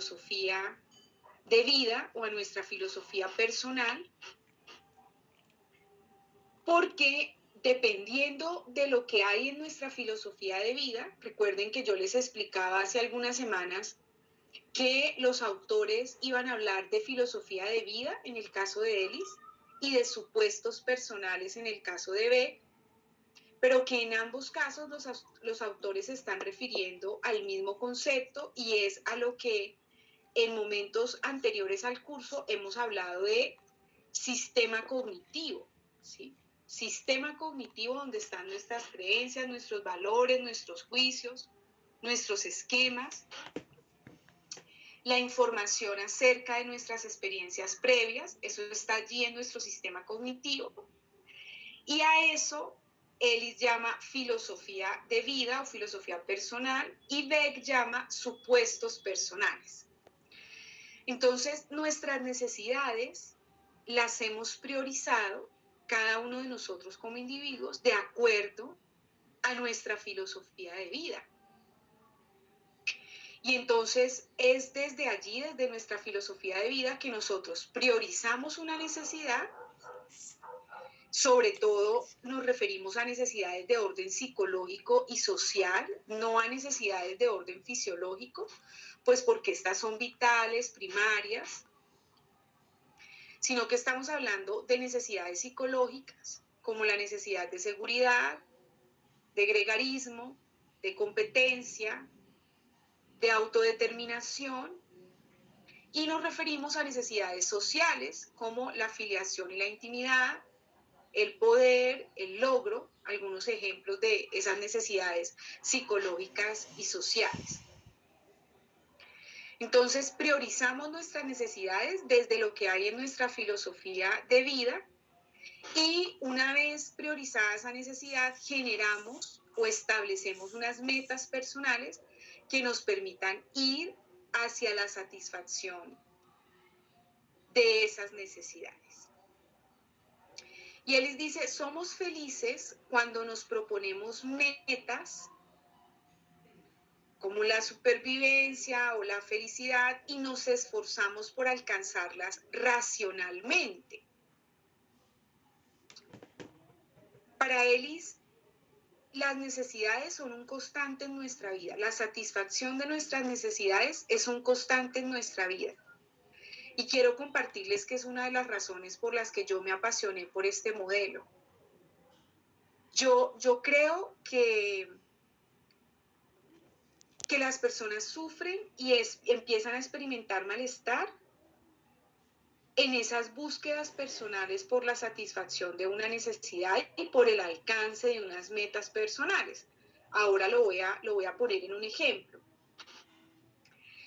filosofía de vida o a nuestra filosofía personal, porque dependiendo de lo que hay en nuestra filosofía de vida, recuerden que yo les explicaba hace algunas semanas que los autores iban a hablar de filosofía de vida en el caso de Ellis y de supuestos personales en el caso de Beck, pero que en ambos casos los autores se están refiriendo al mismo concepto y es a lo que en momentos anteriores al curso hemos hablado de sistema cognitivo, ¿sí? Sistema cognitivo donde están nuestras creencias, nuestros valores, nuestros juicios, nuestros esquemas, la información acerca de nuestras experiencias previas, eso está allí en nuestro sistema cognitivo, y a eso Ellis llama filosofía de vida o filosofía personal y Beck llama supuestos personales. Entonces, nuestras necesidades las hemos priorizado cada uno de nosotros como individuos de acuerdo a nuestra filosofía de vida. Y entonces es desde allí, desde nuestra filosofía de vida, que nosotros priorizamos una necesidad. Sobre todo nos referimos a necesidades de orden psicológico y social, no a necesidades de orden fisiológico, pues porque estas son vitales, primarias, sino que estamos hablando de necesidades psicológicas, como la necesidad de seguridad, de gregarismo, de competencia, de autodeterminación, y nos referimos a necesidades sociales, como la afiliación y la intimidad, el poder, el logro, algunos ejemplos de esas necesidades psicológicas y sociales. Entonces, priorizamos nuestras necesidades desde lo que hay en nuestra filosofía de vida y una vez priorizada esa necesidad, generamos o establecemos unas metas personales que nos permitan ir hacia la satisfacción de esas necesidades. Y él les dice, somos felices cuando nos proponemos metas como la supervivencia o la felicidad y nos esforzamos por alcanzarlas racionalmente. Para Ellis, las necesidades son un constante en nuestra vida. La satisfacción de nuestras necesidades es un constante en nuestra vida. Y quiero compartirles que es una de las razones por las que yo me apasioné por este modelo. Yo creo que las personas sufren y empiezan a experimentar malestar en esas búsquedas personales por la satisfacción de una necesidad y por el alcance de unas metas personales. Ahora lo voy a poner en un ejemplo.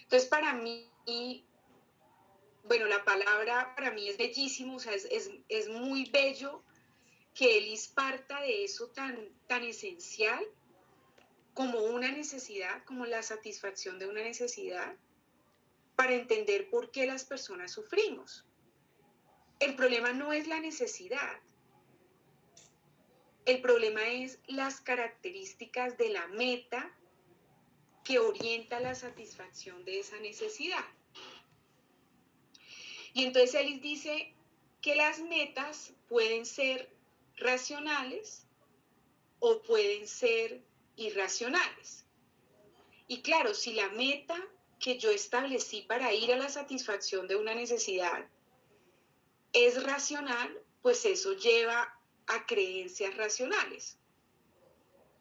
Entonces, para mí, bueno, la palabra para mí es bellísimo, o sea, es muy bello que Ellis parta de eso tan esencial como una necesidad, como la satisfacción de una necesidad, para entender por qué las personas sufrimos. El problema no es la necesidad. El problema es las características de la meta que orienta la satisfacción de esa necesidad. Y entonces Ellis dice que las metas pueden ser racionales o pueden ser irracionales. Y claro, si la meta que yo establecí para ir a la satisfacción de una necesidad es racional, pues eso lleva a creencias racionales.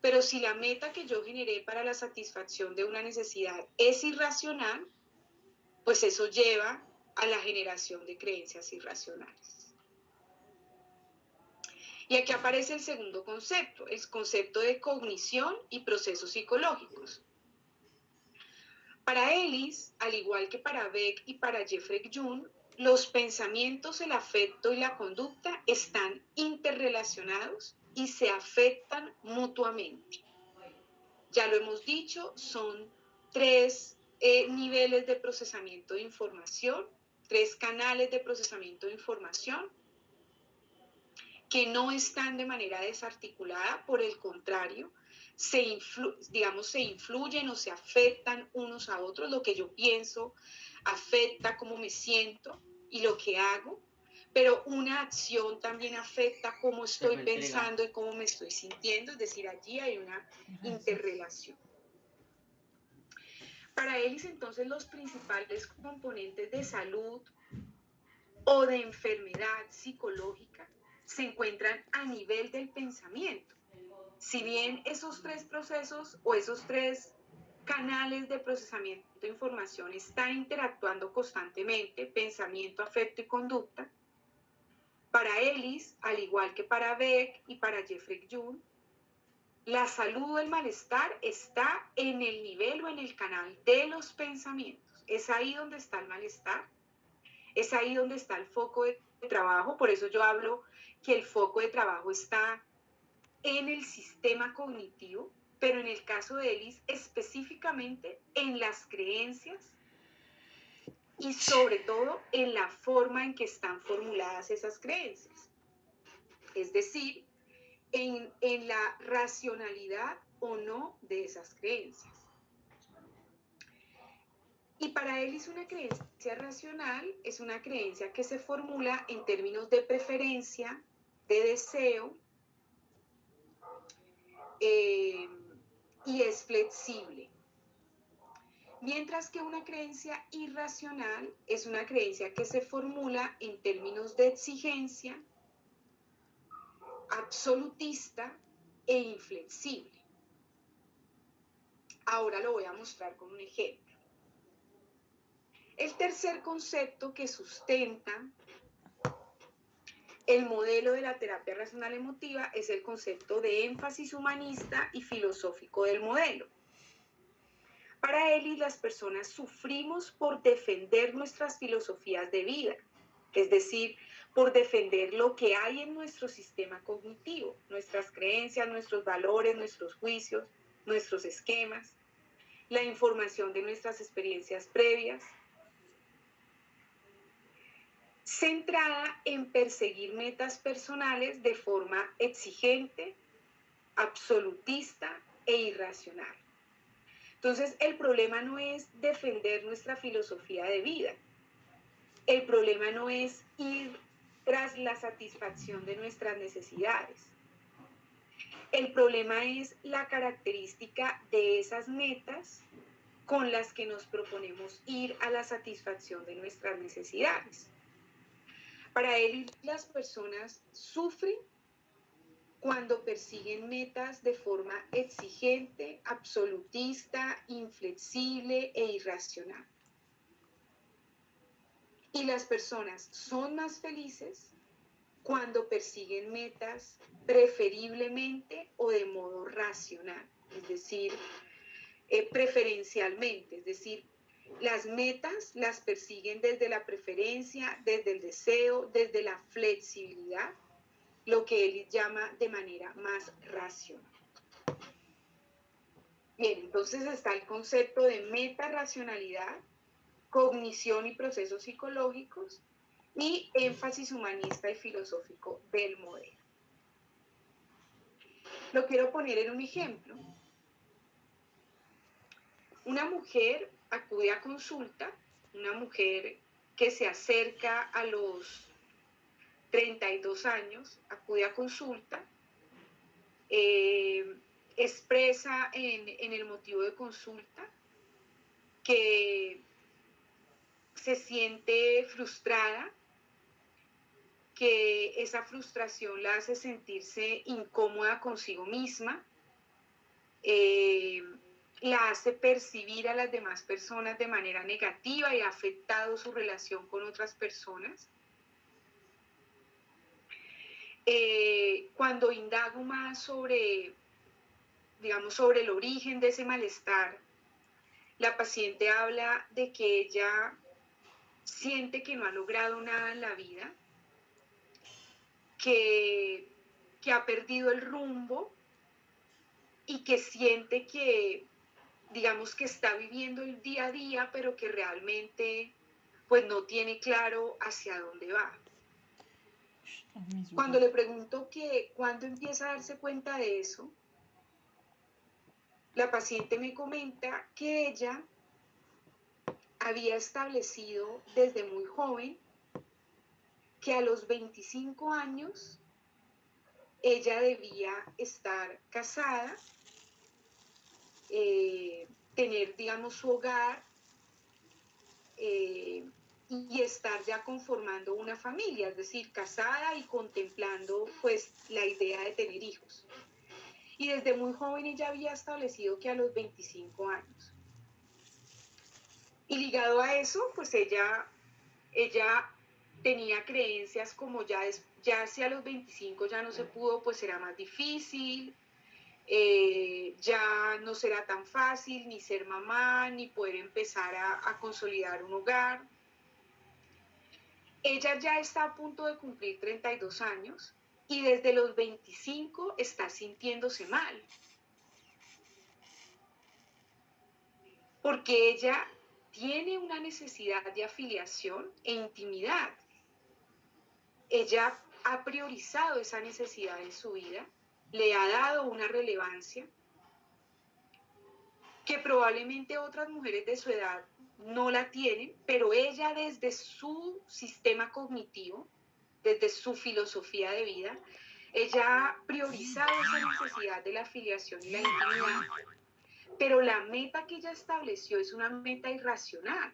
Pero si la meta que yo generé para la satisfacción de una necesidad es irracional, pues eso lleva a la generación de creencias irracionales. Y aquí aparece el segundo concepto, el concepto de cognición y procesos psicológicos. Para Ellis, al igual que para Beck y para Jeffrey Jung, los pensamientos, el afecto y la conducta están interrelacionados y se afectan mutuamente. Ya lo hemos dicho, son tres niveles de procesamiento de información, tres canales de procesamiento de información que no están de manera desarticulada, por el contrario, digamos, se influyen o se afectan unos a otros. Lo que yo pienso afecta cómo me siento y lo que hago, pero una acción también afecta cómo estoy pensando y cómo me estoy sintiendo, es decir, allí hay una interrelación. Para Ellis, entonces, los principales componentes de salud o de enfermedad psicológica se encuentran a nivel del pensamiento. Si bien esos tres procesos o esos tres canales de procesamiento de información están interactuando constantemente, pensamiento, afecto y conducta, para Ellis, al igual que para Beck y para Jeffrey Jung, la salud o el malestar está en el nivel o en el canal de los pensamientos. Es ahí donde está el malestar, es ahí donde está el foco de trabajo. Por eso yo hablo que el foco de trabajo está en el sistema cognitivo, pero en el caso de Ellis específicamente en las creencias y sobre todo en la forma en que están formuladas esas creencias. Es decir, en la racionalidad o no de esas creencias. Y para Ellis una creencia racional es una creencia que se formula en términos de preferencia, de deseo, y es flexible. Mientras que una creencia irracional es una creencia que se formula en términos de exigencia, absolutista e inflexible. Ahora lo voy a mostrar con un ejemplo. El tercer concepto que sustenta el modelo de la terapia racional emotiva es el concepto de énfasis humanista y filosófico del modelo. Para Ellis, las personas sufrimos por defender nuestras filosofías de vida, es decir, por defender lo que hay en nuestro sistema cognitivo, nuestras creencias, nuestros valores, nuestros juicios, nuestros esquemas, la información de nuestras experiencias previas, centrada en perseguir metas personales de forma exigente, absolutista e irracional. Entonces, el problema no es defender nuestra filosofía de vida. El problema no es ir tras la satisfacción de nuestras necesidades. El problema es la característica de esas metas con las que nos proponemos ir a la satisfacción de nuestras necesidades. Para él, las personas sufren cuando persiguen metas de forma exigente, absolutista, inflexible e irracional. Y las personas son más felices cuando persiguen metas preferiblemente o de modo racional, es decir, preferencialmente, es decir, las metas las persiguen desde la preferencia, desde el deseo, desde la flexibilidad, lo que él llama de manera más racional. Bien, entonces está el concepto de meta-racionalidad, cognición y procesos psicológicos y énfasis humanista y filosófico del modelo. Lo quiero poner en un ejemplo. Una mujer acude a consulta, una mujer que se acerca a los 32 años, acude a consulta, expresa en el motivo de consulta que se siente frustrada, que esa frustración la hace sentirse incómoda consigo misma, la hace percibir a las demás personas de manera negativa y ha afectado su relación con otras personas. Cuando indago más sobre, digamos, sobre el origen de ese malestar, la paciente habla de que ella siente que no ha logrado nada en la vida, que ha perdido el rumbo y que siente que, digamos, que está viviendo el día a día, pero que realmente pues no tiene claro hacia dónde va. Cuando le pregunto que cuándo empieza a darse cuenta de eso, la paciente me comenta que ella había establecido desde muy joven que a los 25 años ella debía estar casada, tener, digamos, su hogar, y estar ya conformando una familia, es decir, casada y contemplando pues la idea de tener hijos. Y desde muy joven ella había establecido que a los 25 años. Y ligado a eso, pues ella tenía creencias como ya hacia los 25 ya no se pudo, pues será más difícil, ya no será tan fácil ni ser mamá, ni poder empezar a consolidar un hogar. Ella ya está a punto de cumplir 32 años y desde los 25 está sintiéndose mal. Porque ella tiene una necesidad de afiliación e intimidad. Ella ha priorizado esa necesidad en su vida, le ha dado una relevancia que probablemente otras mujeres de su edad no la tienen, pero ella desde su sistema cognitivo, desde su filosofía de vida, ella ha priorizado esa necesidad de la afiliación y la intimidad, pero la meta que ella estableció es una meta irracional,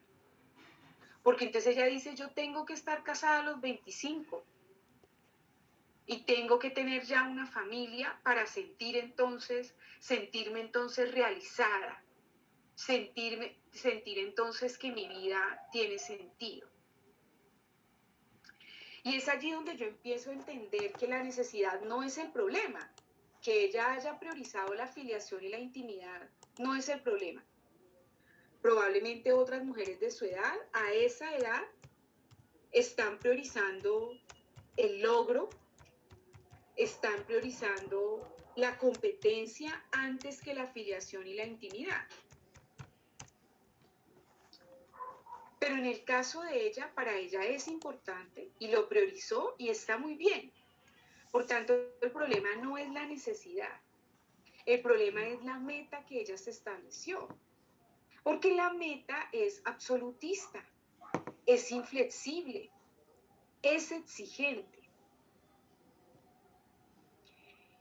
porque entonces ella dice, yo tengo que estar casada a los 25 y tengo que tener ya una familia para sentirme entonces realizada, sentir entonces que mi vida tiene sentido. Y es allí donde yo empiezo a entender que la necesidad no es el problema, que ella haya priorizado la afiliación y la intimidad no es el problema. Probablemente otras mujeres de su edad, a esa edad, están priorizando el logro, están priorizando la competencia antes que la afiliación y la intimidad. Pero en el caso de ella, para ella es importante y lo priorizó y está muy bien. Por tanto, el problema no es la necesidad, el problema es la meta que ella se estableció. Porque la meta es absolutista, es inflexible, es exigente.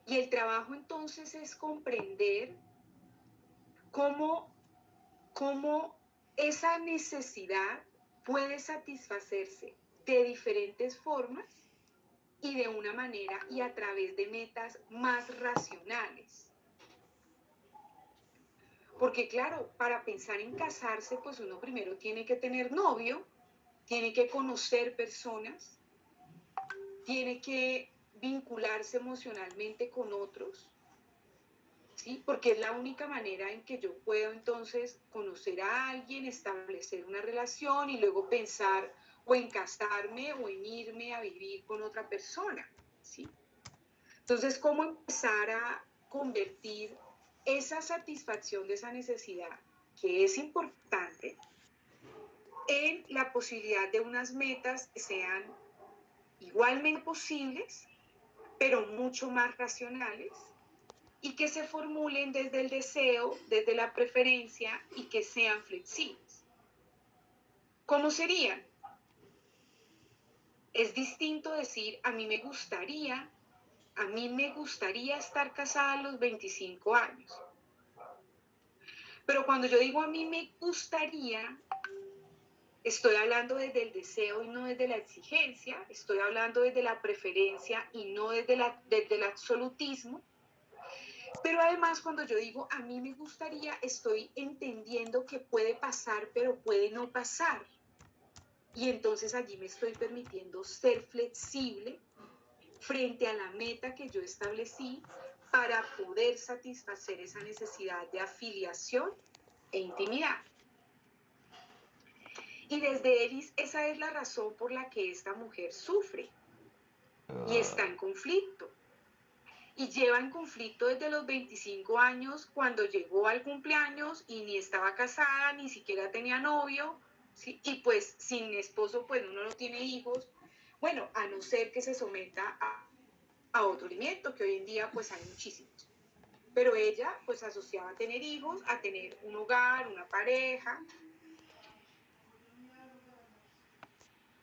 Y el trabajo entonces es comprender cómo esa necesidad puede satisfacerse de diferentes formas y de una manera y a través de metas más racionales. Porque claro, para pensar en casarse, pues uno primero tiene que tener novio, tiene que conocer personas, tiene que vincularse emocionalmente con otros, ¿sí? Porque es la única manera en que yo puedo entonces conocer a alguien, establecer una relación y luego pensar o en casarme o en irme a vivir con otra persona, ¿sí? Entonces, ¿cómo empezar a convertir esa satisfacción de esa necesidad, que es importante, en la posibilidad de unas metas que sean igualmente posibles, pero mucho más racionales, y que se formulen desde el deseo, desde la preferencia y que sean flexibles? ¿Cómo serían? Es distinto decir, a mí me gustaría estar casada a los 25 años. Pero cuando yo digo a mí me gustaría, estoy hablando desde el deseo y no desde la exigencia, estoy hablando desde la preferencia y no desde el absolutismo. Pero además, cuando yo digo a mí me gustaría, estoy entendiendo que puede pasar, pero puede no pasar. Y entonces allí me estoy permitiendo ser flexible frente a la meta que yo establecí para poder satisfacer esa necesidad de afiliación e intimidad. Y desde Eris, esa es la razón por la que esta mujer sufre y está en conflicto. Y lleva en conflicto desde los 25 años, cuando llegó al cumpleaños y ni estaba casada, ni siquiera tenía novio, ¿sí? Y pues sin esposo, pues uno no tiene hijos, bueno, a no ser que se someta a otro alimento, que hoy en día pues hay muchísimos. pero ella pues asociaba a tener hijos, a tener un hogar, una pareja.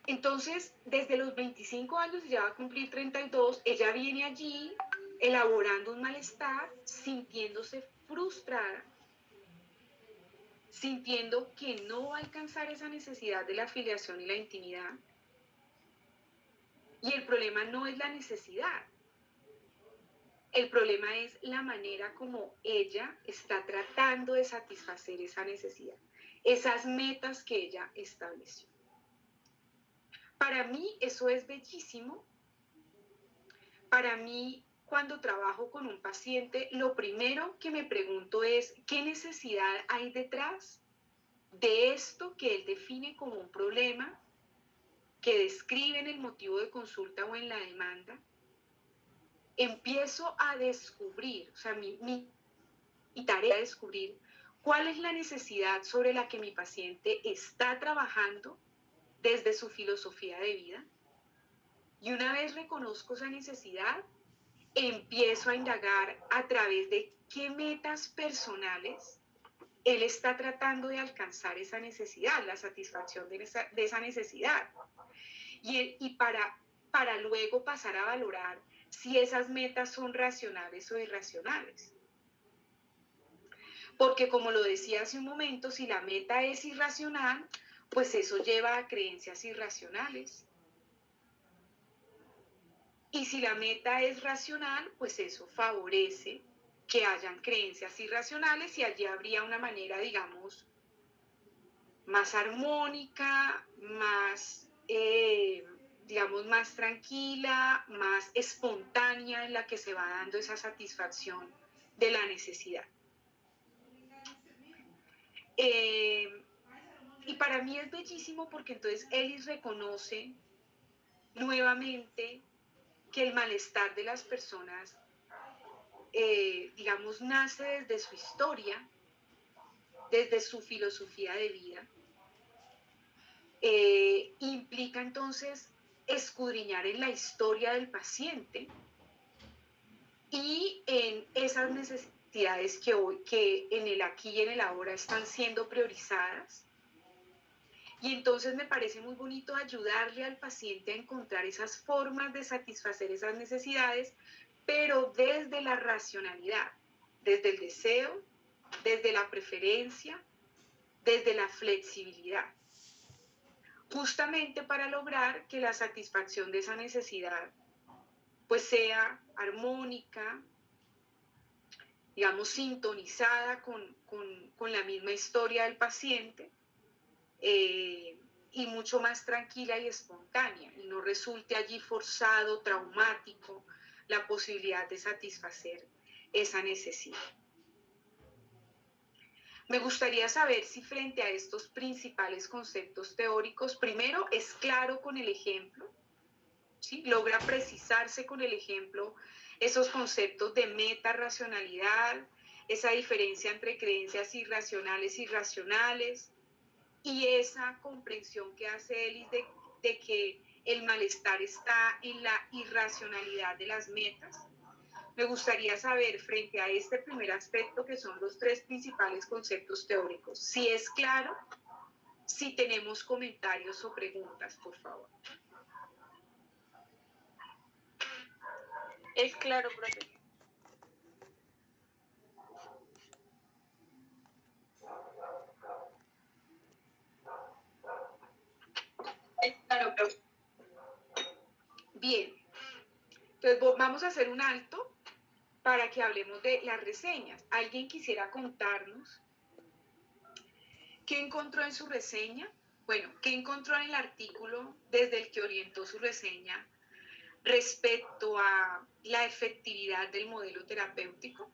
Entonces, desde los 25 años, ya va a cumplir 32, ella viene allí elaborando un malestar, sintiéndose frustrada, sintiendo que no va a alcanzar esa necesidad de la afiliación y la intimidad. Y el problema no es la necesidad, el problema es la manera como ella está tratando de satisfacer esa necesidad, esas metas que ella estableció. Para mí eso es bellísimo. Para mí, cuando trabajo con un paciente, lo primero que me pregunto es, ¿qué necesidad hay detrás de esto que él define como un problema, que describe en el motivo de consulta o en la demanda? Empiezo a descubrir, o sea, mi tarea es descubrir cuál es la necesidad sobre la que mi paciente está trabajando desde su filosofía de vida. Y una vez reconozco esa necesidad, empiezo a indagar a través de qué metas personales él está tratando de alcanzar esa necesidad, la satisfacción de esa necesidad. Y para luego pasar a valorar si esas metas son racionales o irracionales. Porque como lo decía hace un momento, si la meta es irracional, pues eso lleva a creencias irracionales. Y si la meta es racional, pues eso favorece que hayan creencias irracionales y allí habría una manera, digamos, más armónica, más, digamos, más tranquila, más espontánea en la que se va dando esa satisfacción de la necesidad. Y para mí es bellísimo porque entonces Ellis reconoce nuevamente que el malestar de las personas, digamos, nace desde su historia, desde su filosofía de vida. Implica entonces escudriñar en la historia del paciente y en esas necesidades que en el aquí y en el ahora están siendo priorizadas. Y entonces me parece muy bonito ayudarle al paciente a encontrar esas formas de satisfacer esas necesidades, pero desde la racionalidad, desde el deseo, desde la preferencia, desde la flexibilidad, justamente para lograr que la satisfacción de esa necesidad pues sea armónica, digamos, sintonizada con la misma historia del paciente, y mucho más tranquila y espontánea, y no resulte allí forzado, traumático, la posibilidad de satisfacer esa necesidad. Me gustaría saber si frente a estos principales conceptos teóricos, primero es claro con el ejemplo, ¿sí? Logra precisarse con el ejemplo esos conceptos de meta-racionalidad, esa diferencia entre creencias irracionales y racionales, y esa comprensión que hace Ellis de que el malestar está en la irracionalidad de las metas. Me gustaría saber, frente a este primer aspecto, que son los tres principales conceptos teóricos, si es claro, si tenemos comentarios o preguntas, por favor. Es claro, profe. Es claro, profe. Bien, entonces vamos a hacer un alto para que hablemos de las reseñas. ¿Alguien quisiera contarnos qué encontró en su reseña? Bueno, ¿qué encontró en el artículo desde el que orientó su reseña respecto a la efectividad del modelo terapéutico?